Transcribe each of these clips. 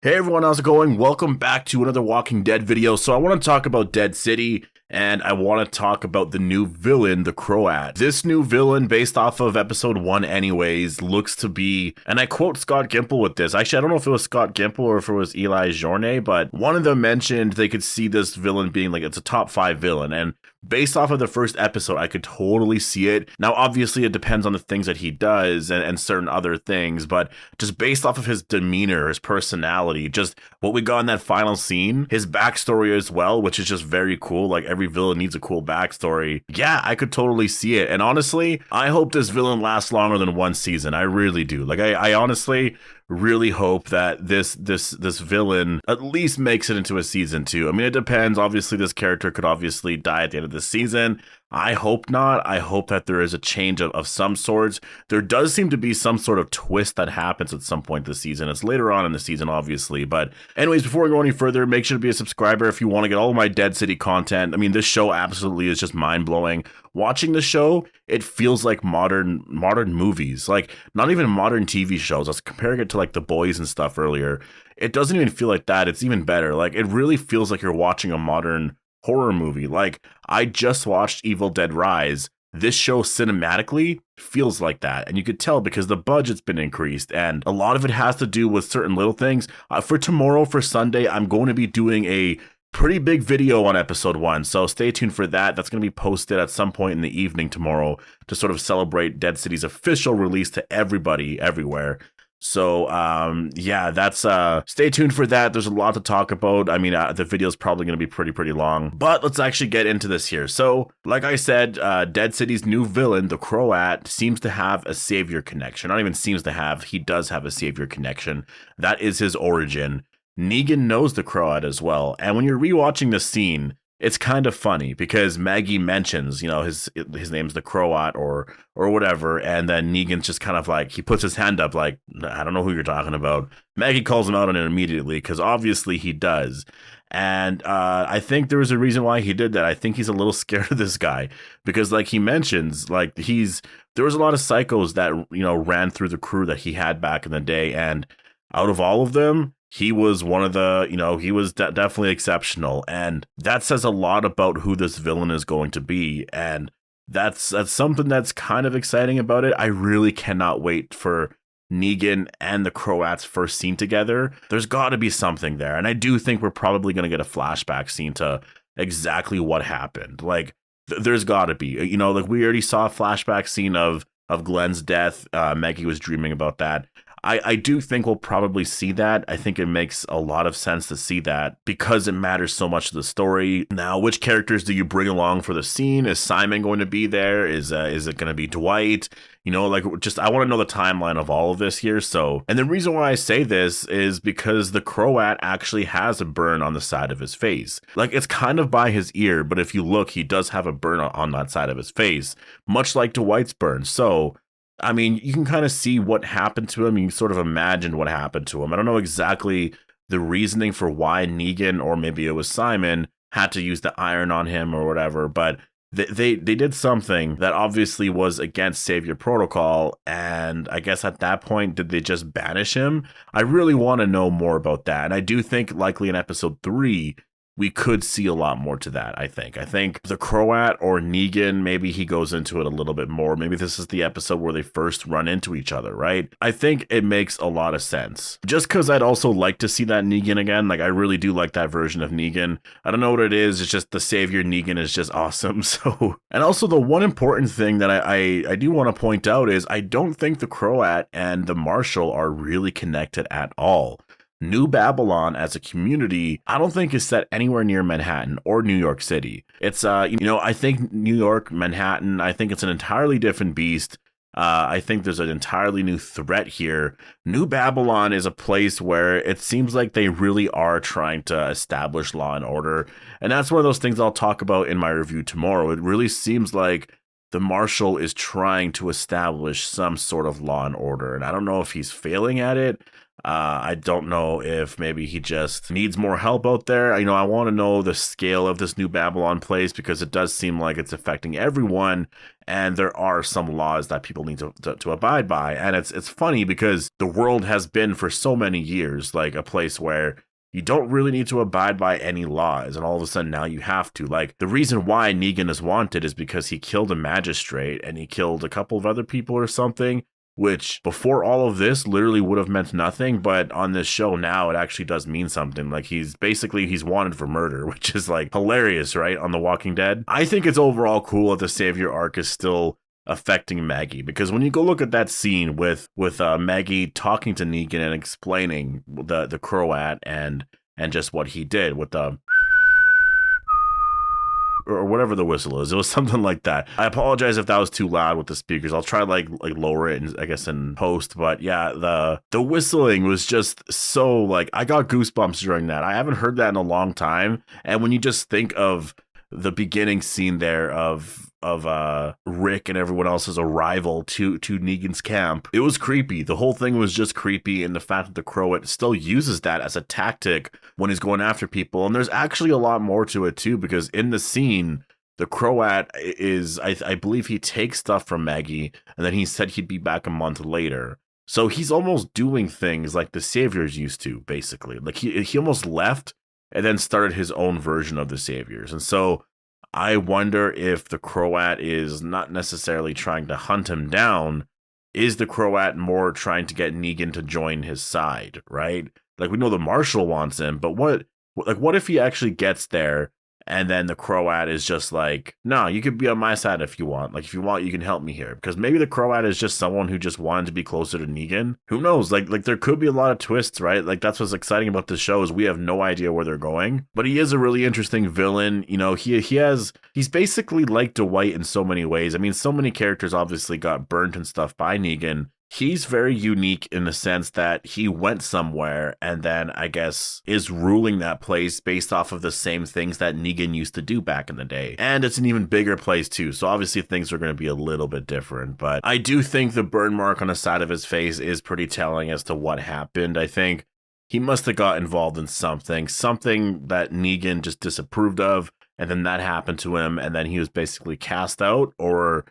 Hey everyone, how's it going? Welcome back to another Walking Dead video. So I want to talk about Dead City, and I want to talk about the new villain, the Croat. This new villain, based off of episode 1 anyways, looks to be, and I quote Scott Gimple with this. Actually, I don't know if it was Scott Gimple or if it was Eli Journe, but one of them mentioned they could see this villain being like, it's a top 5 villain, and based off of the first episode, I could totally see it. Now, obviously, it depends on the things that he does and certain other things, but just based off of his demeanor, his personality, just what we got in that final scene, his backstory as well, which is just very cool. Like, every villain needs a cool backstory. Yeah, I could totally see it. And honestly, I hope this villain lasts longer than one season. I really do. Like, I honestly really hope that this villain at least makes it into a season 2. I mean, it depends. Obviously, this character could obviously die at the end of the season. I hope not. I hope that there is a change of some sorts. There does seem to be some sort of twist that happens at some point this season. It's later on in the season, obviously. But anyways, before we go any further, make sure to be a subscriber if you want to get all of my Dead City content. I mean, this show absolutely is just mind-blowing. Watching the show, it feels like modern movies. Like, not even modern TV shows. I was comparing it to like The Boys and stuff earlier. It doesn't even feel like that. It's even better. Like, it really feels like you're watching a modern horror movie. Like, I just watched Evil Dead Rise. This show cinematically feels like that, and you could tell because the budget's been increased, and a lot of it has to do with certain little things. For tomorrow, for Sunday, I'm going to be doing a pretty big video on episode 1, so stay tuned for that. That's going to be posted at some point in the evening tomorrow to sort of celebrate Dead City's official release to everybody everywhere. So, yeah, that's, stay tuned for that. There's a lot to talk about. I mean, the video is probably going to be pretty long, but let's actually get into this here. So, like I said, Dead City's new villain, the Croat, seems to have a savior connection. Not even seems to have, he does have a savior connection. That is his origin. Negan knows the Croat as well. And when you're rewatching this scene, it's kind of funny because Maggie mentions, you know, his name's the Croat or whatever, and then Negan's just kind of like, he puts his hand up like, I don't know who you're talking about. Maggie calls him out on it immediately because obviously he does. And I think there was a reason why he did that. I think he's a little scared of this guy because, like he mentions, like there was a lot of psychos that, you know, ran through the crew that he had back in the day, and out of all of them, he was one of the, you know, he was definitely exceptional. And that says a lot about who this villain is going to be. And that's something that's kind of exciting about it. I really cannot wait for Negan and the Croat's first scene together. There's got to be something there. And I do think we're probably going to get a flashback scene to exactly what happened. Like, there's got to be, you know, like we already saw a flashback scene of Glenn's death. Maggie was dreaming about that. I do think we'll probably see that. I think it makes a lot of sense to see that because it matters so much to the story. Now, which characters do you bring along for the scene? Is Simon going to be there? Is it going to be Dwight? You know, like, just, I want to know the timeline of all of this here. So, and the reason why I say this is because the Croat actually has a burn on the side of his face. Like, it's kind of by his ear, but if you look, he does have a burn on that side of his face, much like Dwight's burn. So, I mean, you can kind of see what happened to him. You sort of imagined what happened to him. I don't know exactly the reasoning for why Negan, or maybe it was Simon, had to use the iron on him or whatever, but they did something that obviously was against Savior Protocol, and I guess at that point, did they just banish him? I really want to know more about that, and I do think likely in episode 3, we could see a lot more to that, I think. I think the Croat or Negan, maybe he goes into it a little bit more. Maybe this is the episode where they first run into each other, right? I think it makes a lot of sense. Just because I'd also like to see that Negan again. Like, I really do like that version of Negan. I don't know what it is. It's just the Savior Negan is just awesome. So, and also the one important thing that I do want to point out is I don't think the Croat and the Marshal are really connected at all. New Babylon as a community, I don't think is set anywhere near Manhattan or New York City. It's, you know, I think New York, Manhattan, I think it's an entirely different beast. I think there's an entirely new threat here. New Babylon is a place where it seems like they really are trying to establish law and order. And that's one of those things I'll talk about in my review tomorrow. It really seems like the Marshal is trying to establish some sort of law and order. And I don't know if he's failing at it. I don't know if maybe he just needs more help out there. I want to know the scale of this New Babylon place because it does seem like it's affecting everyone, and there are some laws that people need to abide by. And it's funny because the world has been for so many years like a place where you don't really need to abide by any laws, and all of a sudden now you have to. Like, the reason why Negan is wanted is because he killed a magistrate and he killed a couple of other people or something, which before all of this literally would have meant nothing, but on this show now it actually does mean something. Like, he's wanted for murder, which is like hilarious, right? On The Walking Dead. I think it's overall cool that the Savior arc is still affecting Maggie, because when you go look at that scene with Maggie talking to Negan and explaining the Croat and just what he did with the or whatever the whistle is. It was something like that. I apologize if that was too loud with the speakers. I'll try like lower it, I guess, in post. But yeah, the whistling was just so like, I got goosebumps during that. I haven't heard that in a long time. And when you just think of the beginning scene there of Rick and everyone else's arrival to Negan's camp, it was creepy. The whole thing was just creepy, and the fact that the Croat still uses that as a tactic when he's going after people. And there's actually a lot more to it too, because in the scene, the Croat is, I believe he takes stuff from Maggie, and then he said he'd be back a month later. So he's almost doing things like the Saviors used to, basically. Like he almost left and then started his own version of the Saviors. And so I wonder if the Croat is not necessarily trying to hunt him down. Is the Croat more trying to get Negan to join his side, right? Like, we know the Marshal wants him, but what if he actually gets there and then the Croat is just like, no, you could be on my side if you want. Like, if you want, you can help me here. Because maybe the Croat is just someone who just wanted to be closer to Negan. Who knows? Like there could be a lot of twists, right? Like, that's what's exciting about this show, is we have no idea where they're going. But he is a really interesting villain. He's basically like Dwight in so many ways. I mean, so many characters obviously got burnt and stuff by Negan. He's very unique in the sense that he went somewhere and then, I guess, is ruling that place based off of the same things that Negan used to do back in the day. And it's an even bigger place too, so obviously things are going to be a little bit different. But I do think the burn mark on the side of his face is pretty telling as to what happened. I think he must have got involved in something that Negan just disapproved of, and then that happened to him, and then he was basically cast out, or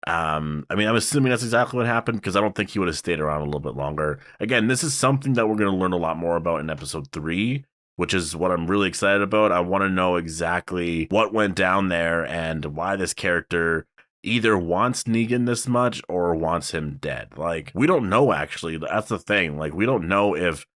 I'm assuming that's exactly what happened, because I don't think he would have stayed around a little bit longer. Again, this is something that we're going to learn a lot more about in episode 3, which is what I'm really excited about. I want to know exactly what went down there and why this character either wants Negan this much or wants him dead. Like, we don't know, actually. That's the thing. Like, we don't know if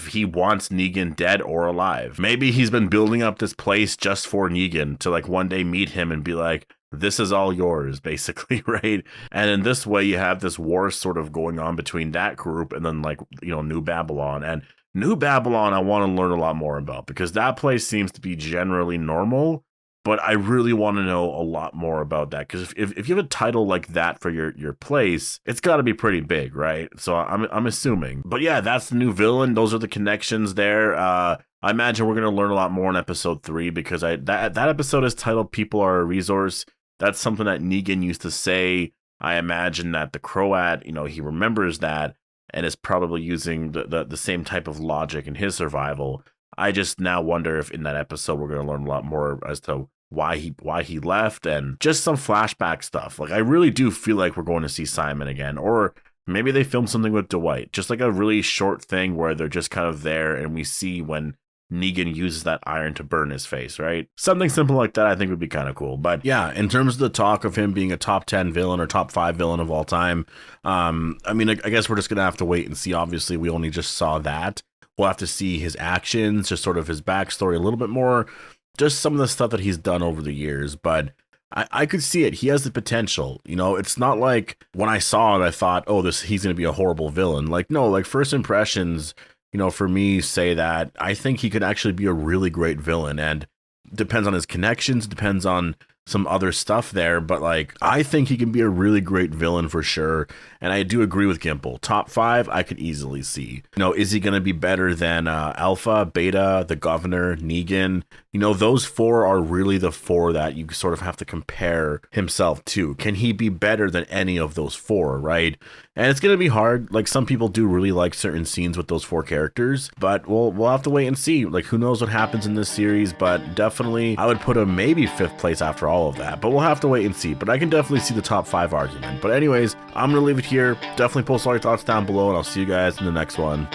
he wants Negan dead or alive. Maybe he's been building up this place just for Negan to, like, one day meet him and be like, this is all yours, basically, right? And in this way, you have this war sort of going on between that group and then, like, New Babylon. And New Babylon, I want to learn a lot more about, because that place seems to be generally normal, but I really want to know a lot more about that, because if you have a title like that for your place, it's got to be pretty big, right? So I'm assuming. But yeah, that's the new villain. Those are the connections there. I imagine we're going to learn a lot more in episode 3, because that episode is titled "People Are a Resource." That's something that Negan used to say. I imagine that the Croat, he remembers that and is probably using the same type of logic in his survival. I just now wonder if in that episode we're going to learn a lot more as to why he left, and just some flashback stuff. Like, I really do feel like we're going to see Simon again, or maybe they filmed something with Dwight, just like a really short thing where they're just kind of there and we see when Negan uses that iron to burn his face, right? Something simple like that I think would be kind of cool. But yeah, in terms of the talk of him being a top 10 villain or top 5 villain of all time, I guess we're just going to have to wait and see. Obviously, we only just saw that. We'll have to see his actions, just sort of his backstory a little bit more, just some of the stuff that he's done over the years. But I could see it. He has the potential. It's not like when I saw it, I thought, oh, he's going to be a horrible villain. Like, no, like, first impressions, for me, say that I think he could actually be a really great villain, and depends on his connections, depends on some other stuff there, but like, I think he can be a really great villain for sure. And I do agree with Gimple. Top 5, I could easily see. Is he going to be better than Alpha, Beta, the Governor, Negan? Those 4 are really the 4 that you sort of have to compare himself to. Can he be better than any of those 4, right? And it's gonna be hard. Like, some people do really like certain scenes with those 4 characters, but we'll have to wait and see. Like, who knows what happens in this series, but definitely I would put him maybe 5th place after all of that, but we'll have to wait and see. But I can definitely see the top 5 argument. But anyways, I'm gonna leave it here. Definitely post all your thoughts down below, and I'll see you guys in the next one.